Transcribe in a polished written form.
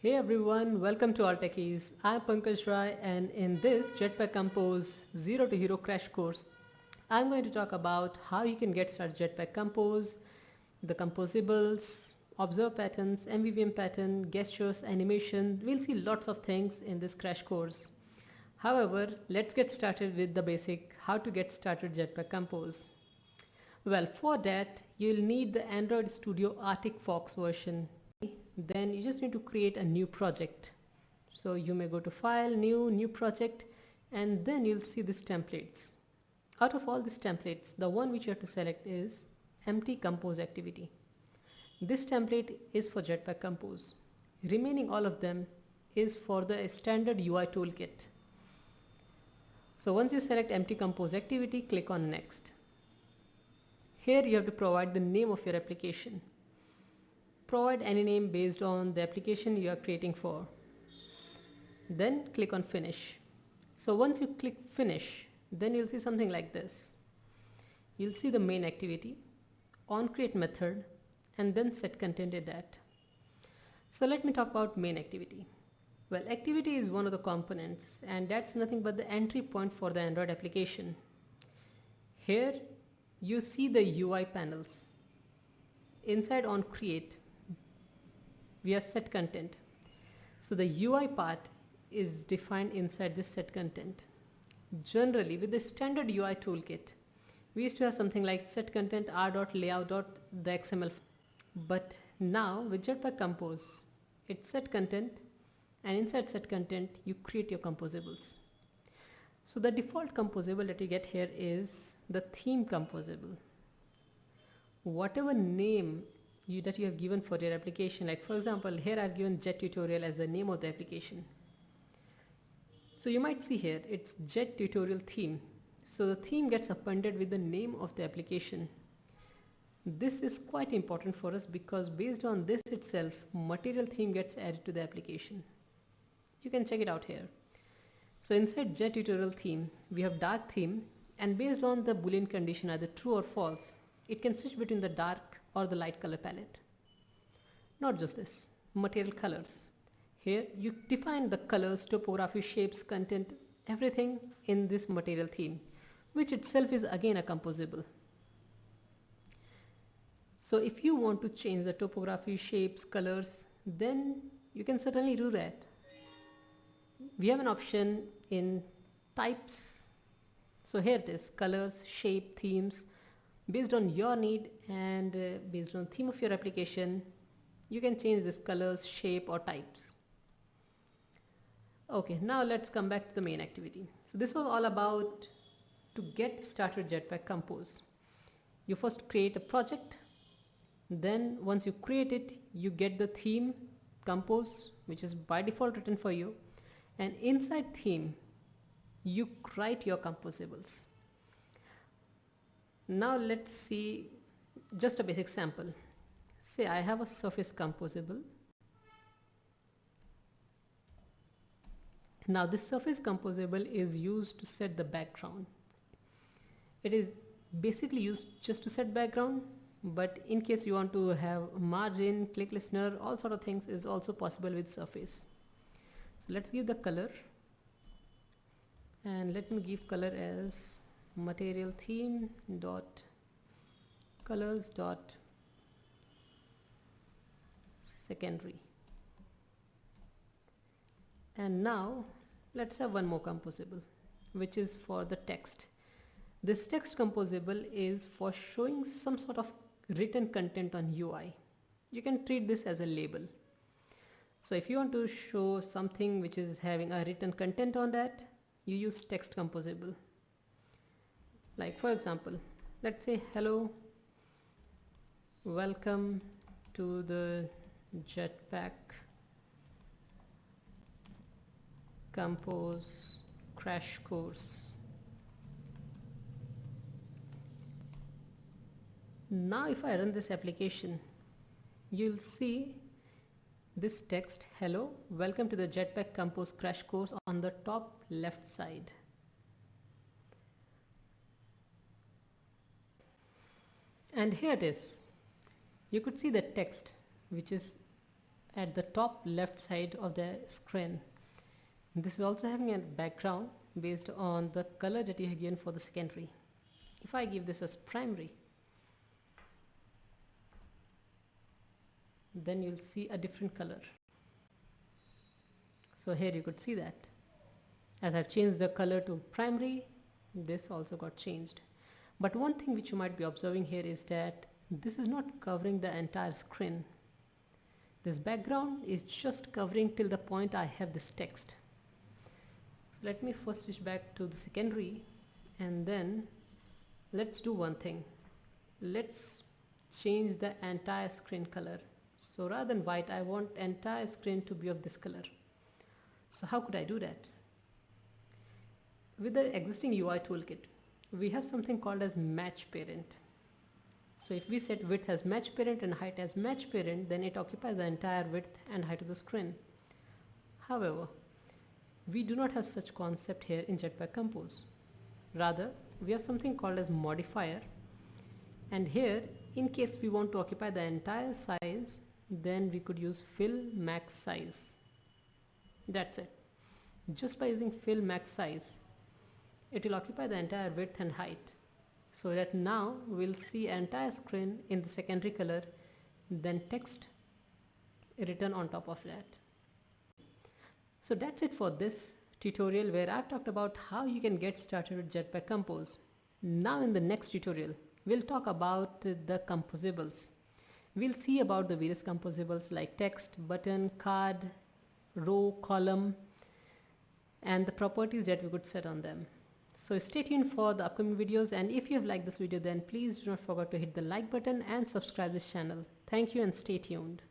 Hey everyone, welcome to All Techies. I'm Pankaj Rai, and in this Jetpack Compose Zero to Hero crash course, I'm going to talk about how you can get started Jetpack Compose, the composables, observe patterns, MVVM pattern, gestures, animation. We'll see lots of things in this crash course. However, let's get started with the basic how to get started Jetpack Compose. Well, for that, you'll need the Android Studio Arctic Fox version. Then you just need to create a new project. So you may go to File, New Project, and then you'll see these templates. Out of all these templates, the one which you have to select is Empty Compose Activity. This template is for Jetpack Compose. Remaining all of them is for the standard UI toolkit. So once you select Empty Compose Activity, click on Next. Here you have to provide the name of your application. Provide any name based on the application you are creating for. Then click on Finish. So once you click Finish, then you'll see something like this. You'll see the main activity, onCreate method, and then set content in that. So let me talk about main activity. Well, activity is one of the components, and that's nothing but the entry point for the Android application. Here you see the UI panels. Inside onCreate, we have set content. So the UI part is defined inside this set content. Generally, with the standard UI toolkit, we used to have something like set content r.layout.xml. But now with Jetpack Compose, it's set content, and inside set content, you create your composables. So the default composable that you get here is the theme composable. Whatever name that you have given for your application, like for example, here I've given Jet Tutorial as the name of the application. So you might see here, it's Jet Tutorial theme. So the theme gets appended with the name of the application. This is quite important for us because based on this itself, material theme gets added to the application. You can check it out here. So inside Jet Tutorial theme, we have dark theme, and based on the Boolean condition either true or false, it can switch between the dark or the light color palette. Not just this, material colors. Here you define the colors, topography, shapes, content, everything in this material theme, which itself is again a composable. So if you want to change the topography, shapes, colors, then you can certainly do that. We have an option in types. So here it is, colors, shape, themes. Based on your need and based on theme of your application, you can change this colors, shape or types. Okay, now let's come back to the main activity. So this was all about to get started Jetpack Compose. You first create a project, then once you create it, you get the theme Compose, which is by default written for you, and inside theme, you write your composables. Now let's see just a basic sample. Say I have a surface composable. Now this surface composable is used to set the background. It is basically used just to set background, but in case you want to have margin, click listener, all sort of things is also possible with surface. So let's give the color, and let me give color as material theme dot colors dot secondary. And now let's have one more composable, which is for the text. This text composable is for showing some sort of written content on UI. You can treat this as a label. So if you want to show something which is having a written content on that, you use text composable. Like for example, let's say hello, welcome to the Jetpack Compose crash course. Now if I run this application, you'll see this text, hello, welcome to the Jetpack Compose crash course on the top left side. And here it is. You could see the text which is at the top left side of the screen. This is also having a background based on the color that you have given for the secondary. If I give this as primary, then you'll see a different color. So here you could see that as I've changed the color to primary, this also got changed. But one thing which you might be observing here is that this is not covering the entire screen. This background is just covering till the point I have this text. So let me first switch back to the secondary, and then let's do one thing. Let's change the entire screen color. So rather than white, I want entire screen to be of this color. So how could I do that? With the existing UI toolkit, we have something called as match parent. So if we set width as match parent and height as match parent, then it occupies the entire width and height of the screen. However, we do not have such concept here in Jetpack Compose. Rather, we have something called as modifier, and here in case we want to occupy the entire size, then we could use fill max size. That's it. Just by using fill max size, it will occupy the entire width and height, so that now we'll see entire screen in the secondary color, then text written on top of that. So that's it for this tutorial, where I've talked about how you can get started with Jetpack Compose. Now in the next tutorial, we'll talk about the composables. We'll see about the various composables like text, button, card, row, column, and the properties that we could set on them. So stay tuned for the upcoming videos, and if you have liked this video, then please do not forget to hit the like button and subscribe this channel. Thank you and stay tuned.